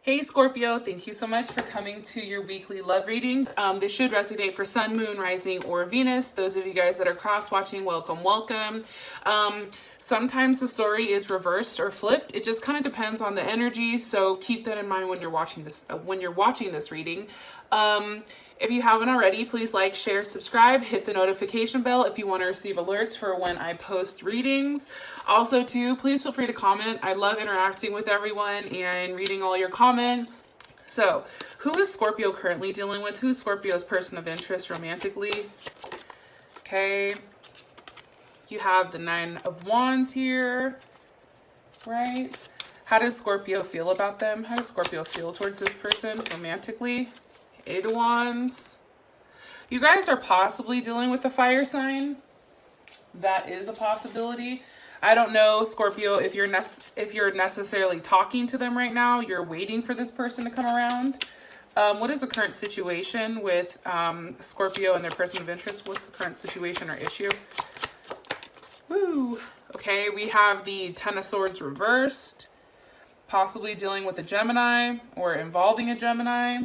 Hey Scorpio, thank you so much for coming to your weekly love reading. This should resonate for Sun, Moon, Rising, or Venus. Those of you guys that are cross-watching, welcome, welcome. Sometimes the story is reversed or flipped. It just kind of depends on the energy, so keep that in mind when you're watching this reading. If you haven't already, please like, share, subscribe, hit the notification bell if you want to receive alerts for when I post readings. Also, too, please feel free to comment. I love interacting with everyone and reading all your comments. So, who is Scorpio currently dealing with? Who's Scorpio's person of interest romantically? Okay. You have the Nine of Wands here, right? How does Scorpio feel about them? How does Scorpio feel towards this person romantically? Eight of Wands. You guys are possibly dealing with a fire sign. That is a possibility. I don't know, Scorpio, if you're necessarily talking to them right now. You're waiting for this person to come around. What is the current situation with Scorpio and their person of interest? What's the current situation or issue? Woo. Okay, we have the Ten of Swords reversed. Possibly dealing with a Gemini or involving a Gemini.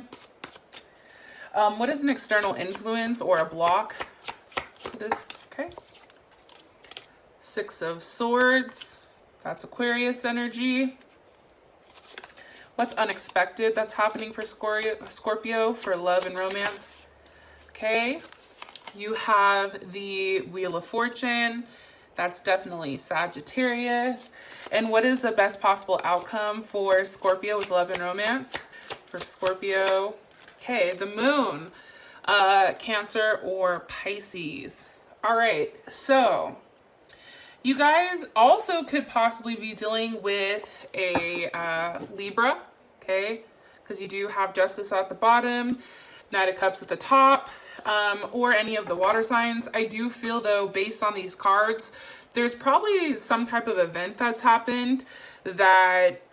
What is an external influence or a block for this? Okay. Six of Swords. That's Aquarius energy. What's unexpected that's happening for Scorpio for love and romance? Okay. You have the Wheel of Fortune. That's definitely Sagittarius. And what is the best possible outcome for Scorpio with love and romance? For Scorpio, okay, the Moon, Cancer or Pisces. All right, so you guys also could possibly be dealing with a Libra, okay, because you do have Justice at the bottom, Knight of Cups at the top, or any of the water signs. I do feel, though, based on these cards, there's probably some type of event that's happened that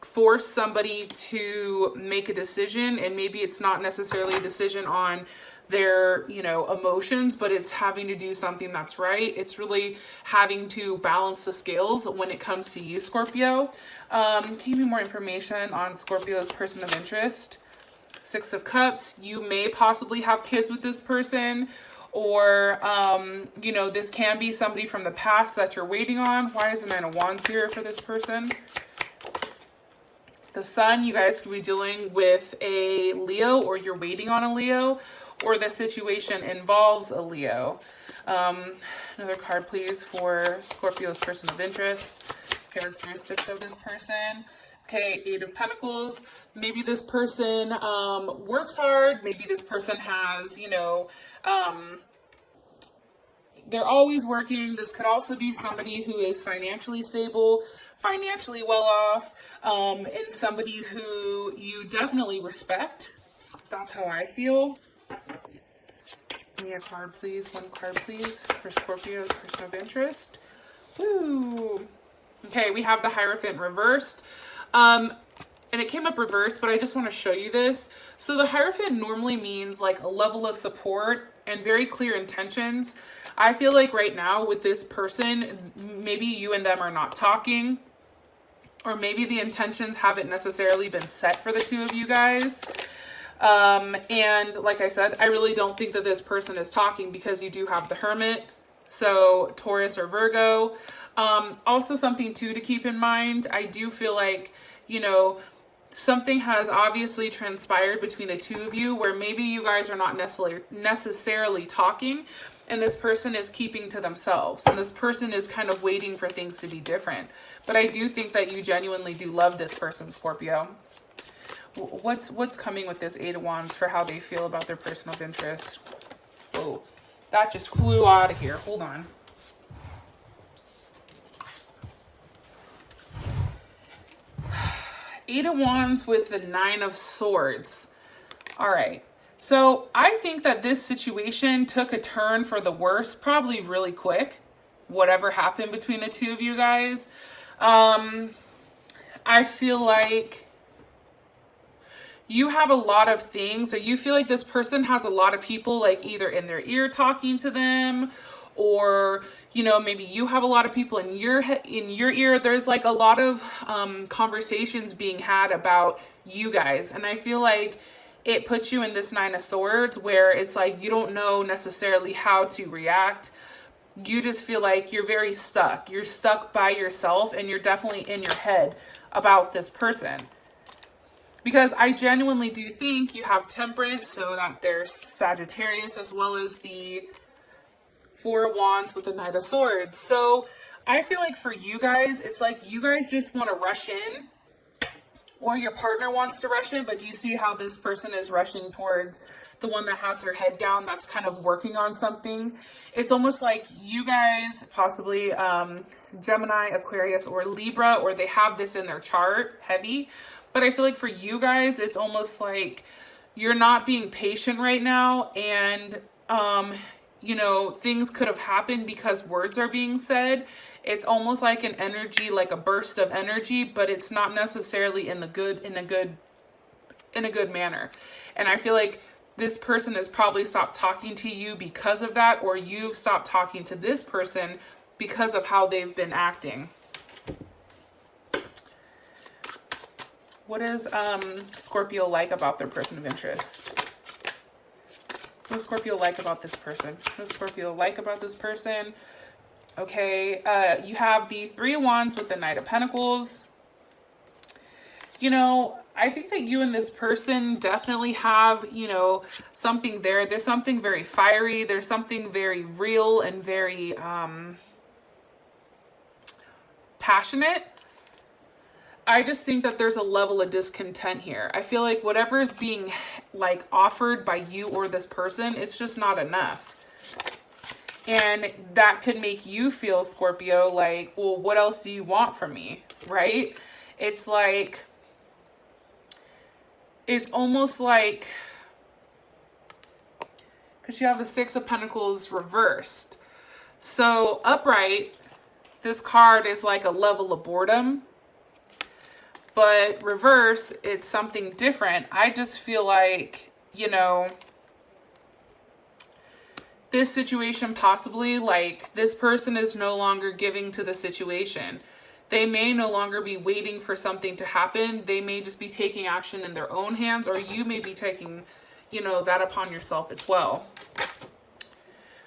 force somebody to make a decision, and maybe it's not necessarily a decision on their, emotions, but it's having to do something that's right. It's really having to balance the scales when it comes to you, Scorpio. Can you give me more information on Scorpio's person of interest? Six of Cups. You may possibly have kids with this person, or this can be somebody from the past that you're waiting on. Why is the Nine of Wands here for this person? The Sun, you guys could be dealing with a Leo, or you're waiting on a Leo, or the situation involves a Leo. Another card, please, for Scorpio's person of interest. Characteristics of this person. Okay, Eight of Pentacles. Maybe this person works hard. Maybe this person has, they're always working. This could also be somebody who is financially stable, financially well off, and somebody who you definitely respect. That's how I feel. Give me a card, please. One card, please, for Scorpio's person of interest. Woo. Okay, we have the Hierophant reversed. And it came up reversed, but I just want to show you this. So the Hierophant normally means like a level of support and very clear intentions. I feel like right now with this person, maybe you and them are not talking, or maybe the intentions haven't necessarily been set for the two of you guys. And like I said, I really don't think that this person is talking, because you do have the Hermit, so Taurus or Virgo. Also something too to keep in mind, I do feel like, something has obviously transpired between the two of you where maybe you guys are not necessarily talking, and this person is keeping to themselves, and this person is kind of waiting for things to be different. But I do think that you genuinely do love this person, Scorpio. What's coming with this Eight of Wands for how they feel about their person of interest? Whoa, that just flew out of here. Hold on. Eight of Wands with the Nine of Swords. All right. So I think that this situation took a turn for the worse, probably really quick, whatever happened between the two of you guys. I feel like you have a lot of things, or you feel like this person has a lot of people like either in their ear talking to them, or, you know, maybe you have a lot of people in your ear. There's like a lot of conversations being had about you guys. And I feel like it puts you in this Nine of Swords where it's like you don't know necessarily how to react. You just feel like you're very stuck. You're stuck by yourself, and you're definitely in your head about this person. Because I genuinely do think you have Temperance, so that there's Sagittarius, as well as the Four of Wands with the Knight of Swords. So I feel like for you guys, it's like you guys just want to rush in, or your partner wants to rush in. But do you see how this person is rushing towards the one that has their head down, that's kind of working on something? It's almost like you guys, possibly Gemini, Aquarius, or Libra, or they have this in their chart heavy. But I feel like for you guys, it's almost like you're not being patient right now. And, you know, things could have happened because words are being said. It's almost like an energy, like a burst of energy, but it's not necessarily in a good manner. And I feel like this person has probably stopped talking to you because of that, or you've stopped talking to this person because of how they've been acting. What is Scorpio like about their person of interest? What does Scorpio like about this person? What does Scorpio like about this person? Okay, you have the Three of Wands with the Knight of Pentacles. You know, I think that you and this person definitely have, you know, something there. There's something very fiery. There's something very real and very passionate. I just think that there's a level of discontent here. I feel like whatever is being like offered by you or this person, it's just not enough. And that could make you feel, Scorpio, like, well, what else do you want from me, right? It's like, it's almost like, because you have the Six of Pentacles reversed. So upright, this card is like a level of boredom. But reverse, it's something different. I just feel like, you know, this situation possibly, like, this person is no longer giving to the situation. They may no longer be waiting for something to happen. They may just be taking action in their own hands, or you may be taking, you know, that upon yourself as well.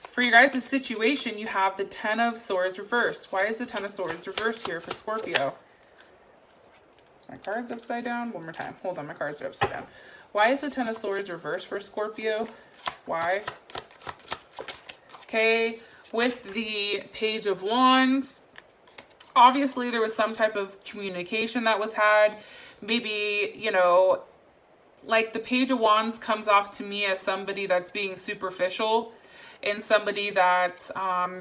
For your guys' situation, you have the Ten of Swords reversed. Why is the Ten of Swords reversed here for Scorpio? Is my cards upside down? One more time. Hold on, my cards are upside down. Why is the Ten of Swords reversed for Scorpio? Why? Okay, with the Page of Wands, obviously there was some type of communication that was had. Maybe, you know, like the Page of Wands comes off to me as somebody that's being superficial, and somebody that's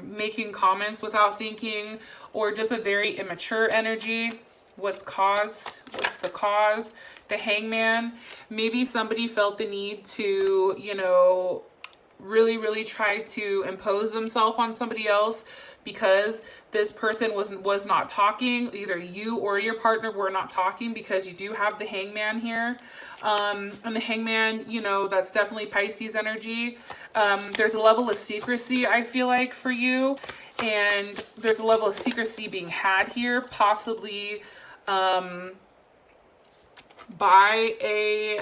making comments without thinking, or just a very immature energy. What's the cause? The Hangman. Maybe somebody felt the need to, you know, really try to impose themselves on somebody else because this person was not talking. Either you or your partner were not talking, because you do have the Hangman here. And the Hangman, you know, that's definitely Pisces energy. There's a level of secrecy, I feel like, for you. And there's a level of secrecy being had here, possibly by a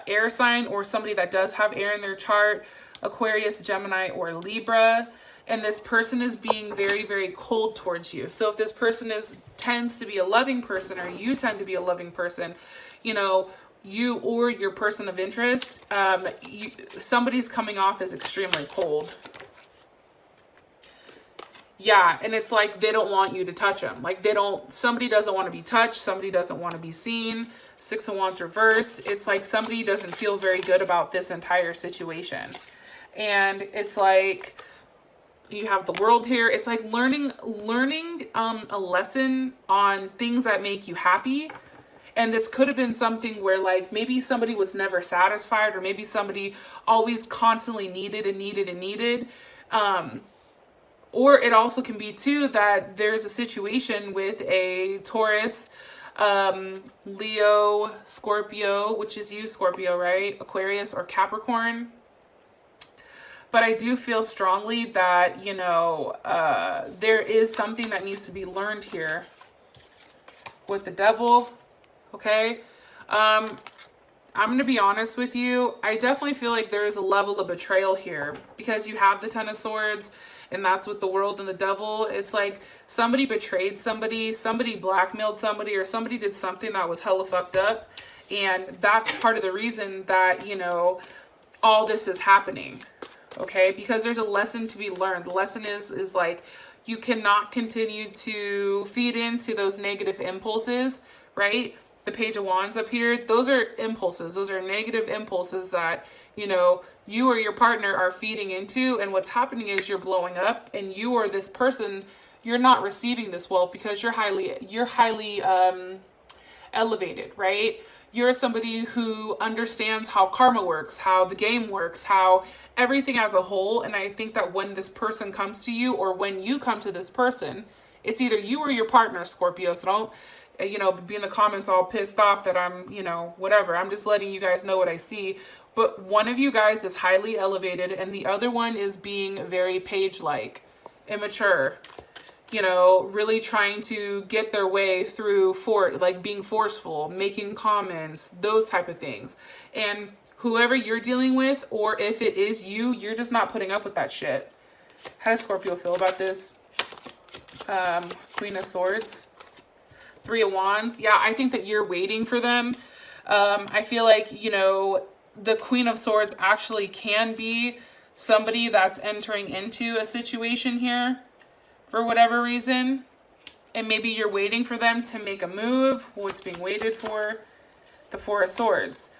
air sign, or somebody that does have air in their chart, Aquarius, Gemini, or Libra. And this person is being very cold towards you. So if this person tends to be a loving person, or you tend to be a loving person, you know, you or your person of interest, somebody's coming off as extremely cold. Yeah, and it's like they don't want you to touch them. Like somebody doesn't want to be touched. Somebody doesn't want to be seen. Six of Wands reverse. It's like somebody doesn't feel very good about this entire situation. And it's like you have the World here. It's like learning a lesson on things that make you happy. And this could have been something where, like, maybe somebody was never satisfied, or maybe somebody always constantly needed. Or it also can be too that there's a situation with a Taurus, Leo, Scorpio, which is you, Scorpio, right? Aquarius or Capricorn. But I do feel strongly that, you know, there is something that needs to be learned here with the devil, okay? I'm going to be honest with you. I definitely feel like there is a level of betrayal here because you have the Ten of Swords, and that's with the world and the devil. It's like somebody betrayed somebody, somebody blackmailed somebody, or somebody did something that was hella fucked up. And that's part of the reason that, you know, all this is happening, okay? Because there's a lesson to be learned. The lesson is like, you cannot continue to feed into those negative impulses, right? The Page of Wands up here, those are impulses. Those are negative impulses that, you know, you or your partner are feeding into. And what's happening is you're blowing up, and you or this person, you're not receiving this well because you're highly elevated, right? You're somebody who understands how karma works, how the game works, how everything as a whole. And I think that when this person comes to you, or when you come to this person, it's either you or your partner, Scorpio. So don't, you know, be in the comments all pissed off that I'm, you know, whatever. I'm just letting you guys know what I see. But one of you guys is highly elevated, and the other one is being very page-like, immature, you know, really trying to get their way through, like being forceful, making comments, those type of things. And whoever you're dealing with, or if it is you, you're just not putting up with that shit. How does Scorpio feel about this? Queen of Swords, Three of Wands. Yeah, I think that you're waiting for them. I feel like, you know, the Queen of Swords actually can be somebody that's entering into a situation here for whatever reason, and maybe you're waiting for them to make a move. What's being waited for? The Four of Swords.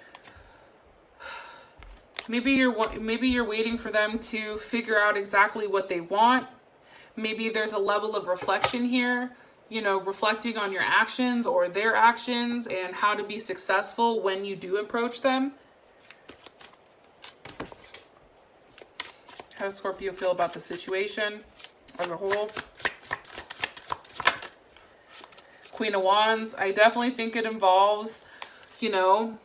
Maybe you're waiting for them to figure out exactly what they want. Maybe there's a level of reflection here, you know, reflecting on your actions or their actions and how to be successful when you do approach them. How does Scorpio feel about the situation as a whole? Queen of Wands. I definitely think it involves, you know,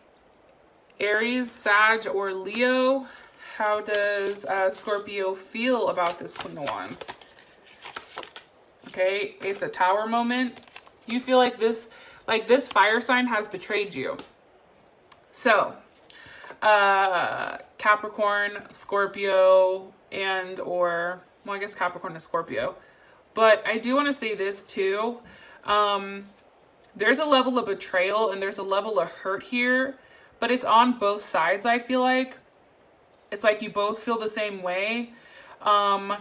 Aries, Sag, or Leo. How does Scorpio feel about this Queen of Wands? Okay, it's a Tower moment. You feel like this fire sign has betrayed you. So, Capricorn, Scorpio, well, I guess Capricorn is Scorpio. But I do want to say this too. There's a level of betrayal and there's a level of hurt here, but it's on both sides, I feel like. It's like you both feel the same way. I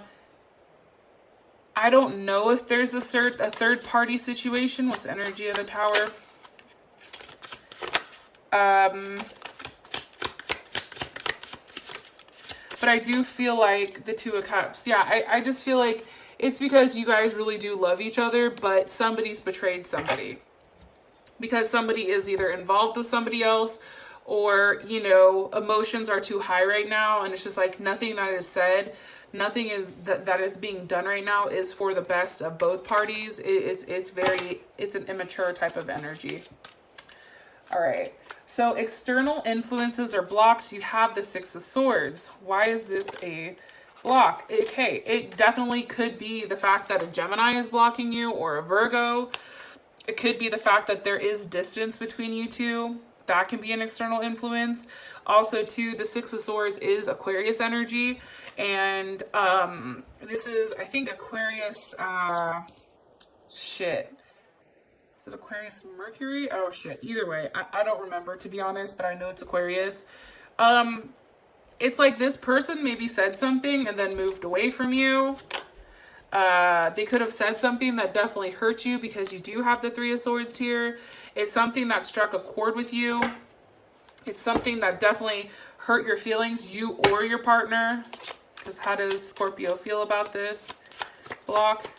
don't know if there's a third party situation. What's the energy of the Tower? But I do feel like the Two of Cups. Yeah, I just feel like it's because you guys really do love each other, but somebody's betrayed somebody. Because somebody is either involved with somebody else, or, you know, emotions are too high right now, and it's just like nothing that is said, nothing is that is being done right now is for the best of both parties. It's an immature type of energy. All right. So external influences or blocks, you have the Six of Swords. Why is this a block? Okay, it definitely could be the fact that a Gemini is blocking you, or a Virgo. It could be the fact that there is distance between you two. That can be an external influence. Also, too, the Six of Swords is Aquarius energy. And this is, I think, Aquarius, shit. Is it Aquarius Mercury? Oh, shit. Either way, I don't remember, to be honest, but I know it's Aquarius. It's like this person maybe said something and then moved away from you. They could have said something that definitely hurt you, because you do have the Three of Swords here. It's something that struck a chord with you. It's something that definitely hurt your feelings, you or your partner. Because how does Scorpio feel about this block?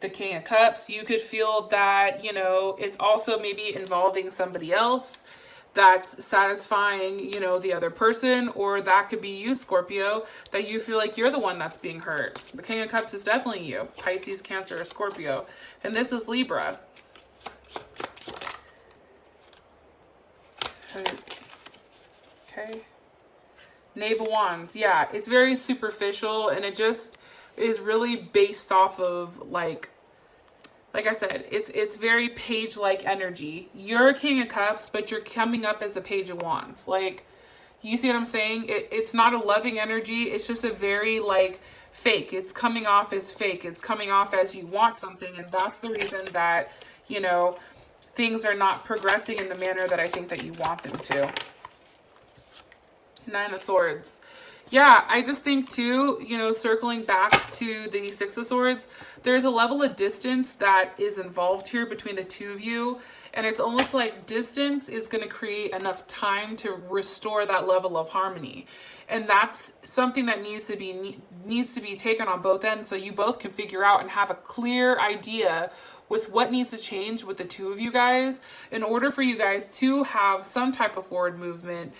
The King of Cups. You could feel that, you know, it's also maybe involving somebody else that's satisfying, you know, the other person, or that could be you, Scorpio, that you feel like you're the one that's being hurt. The King of Cups is definitely you. Pisces, Cancer, or Scorpio. And this is Libra. Okay. Knave of Wands. Yeah, it's very superficial, and it just is really based off of like I said, it's very page-like energy. You're a King of Cups, but you're coming up as a Page of Wands. Like, you see what I'm saying? It's not a loving energy. It's just a very like fake. It's coming off as fake. It's coming off as you want something, and that's the reason that, you know, things are not progressing in the manner that I think that you want them to. Nine of Swords. Yeah, I just think too, you know, circling back to the Six of Swords, there's a level of distance that is involved here between the two of you. And it's almost like distance is going to create enough time to restore that level of harmony. And that's something that needs to be taken on both ends, so you both can figure out and have a clear idea with what needs to change with the two of you guys in order for you guys to have some type of forward movement,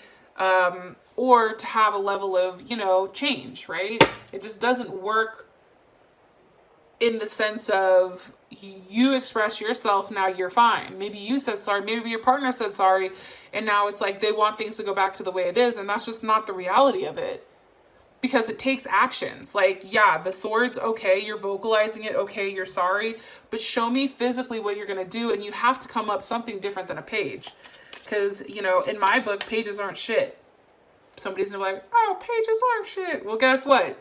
or to have a level of, you know, change, right? It just doesn't work in the sense of you express yourself, now you're fine. Maybe you said sorry, maybe your partner said sorry, and now it's like they want things to go back to the way it is, and that's just not the reality of it. Because it takes actions. Like, yeah, the swords, okay, you're vocalizing it, okay, you're sorry, but show me physically what you're gonna do, and you have to come up something different than a page. Because, you know, in my book, pages aren't shit. Somebody's gonna be like, oh, pages aren't shit. Well, guess what?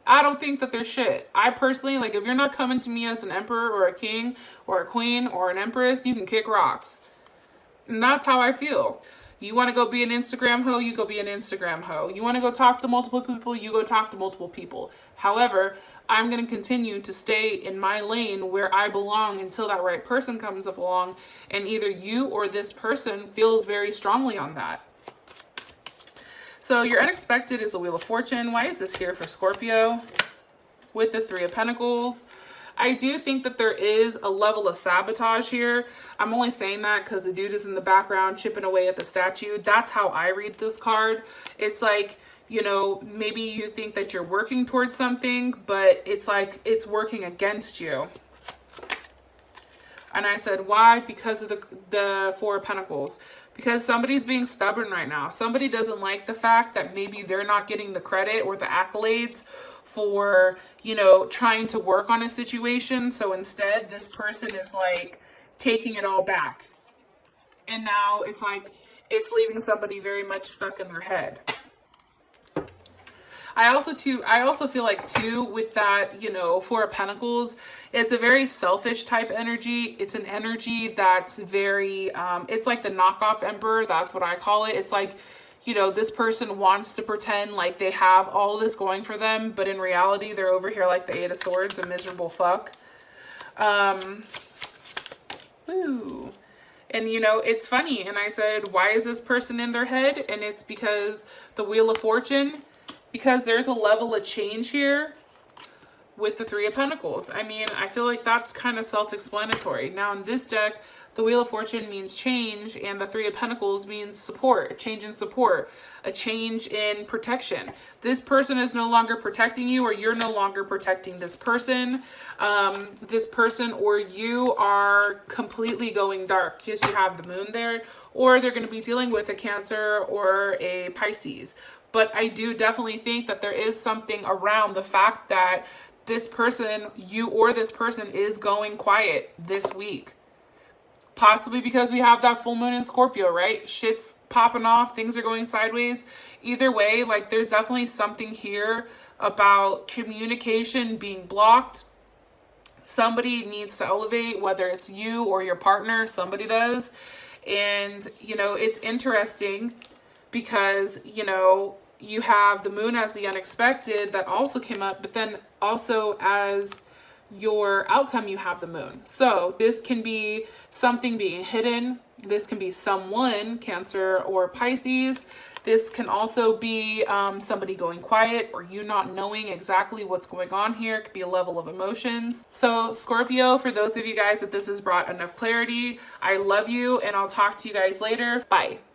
I don't think that they're shit. I personally, like, if you're not coming to me as an emperor or a king or a queen or an empress, you can kick rocks. And that's how I feel. You want to go be an Instagram hoe, you go be an Instagram hoe. You want to go talk to multiple people, you go talk to multiple people. However, I'm going to continue to stay in my lane where I belong until that right person comes along, and either you or this person feels very strongly on that. So your unexpected is a Wheel of Fortune. Why is this here for Scorpio? With the Three of Pentacles. I do think that there is a level of sabotage here. I'm only saying that because the dude is in the background chipping away at the statue. That's how I read this card. It's like, you know, maybe you think that you're working towards something, but it's like it's working against you. And I said, why? Because of the Four of Pentacles. Because somebody's being stubborn right now. Somebody doesn't like the fact that maybe they're not getting the credit or the accolades for, you know, trying to work on a situation. So instead, this person is like taking it all back. And now it's like, it's leaving somebody very much stuck in their head. I also feel like too, with that, you know, Four of Pentacles, it's a very selfish type energy. It's an energy that's very, it's like the knockoff emperor. That's what I call it. It's like, you know, this person wants to pretend like they have all this going for them, but in reality, they're over here like the Eight of Swords, a miserable fuck. Ooh. And, you know, it's funny. And I said, why is this person in their head? And it's because the Wheel of Fortune, because there's a level of change here with the Three of Pentacles. I mean, I feel like that's kind of self-explanatory. Now in this deck, the Wheel of Fortune means change, and the Three of Pentacles means support, a change in support, a change in protection. This person is no longer protecting you, or you're no longer protecting this person. This person or you are completely going dark because you have the moon there, or they're going to be dealing with a Cancer or a Pisces. But I do definitely think that there is something around the fact that this person, you or this person, is going quiet this week. Possibly because we have that full moon in Scorpio, right? Shit's popping off. Things are going sideways. Either way, like, there's definitely something here about communication being blocked. Somebody needs to elevate, whether it's you or your partner. Somebody does. And, you know, it's interesting because, you know, you have the moon as the unexpected that also came up, but then also as your outcome, you have the moon. So this can be something being hidden. This can be someone, Cancer or Pisces. This can also be somebody going quiet, or you not knowing exactly what's going on here. It could be a level of emotions. So Scorpio, for those of you guys that this has brought enough clarity, I love you, and I'll talk to you guys later. Bye.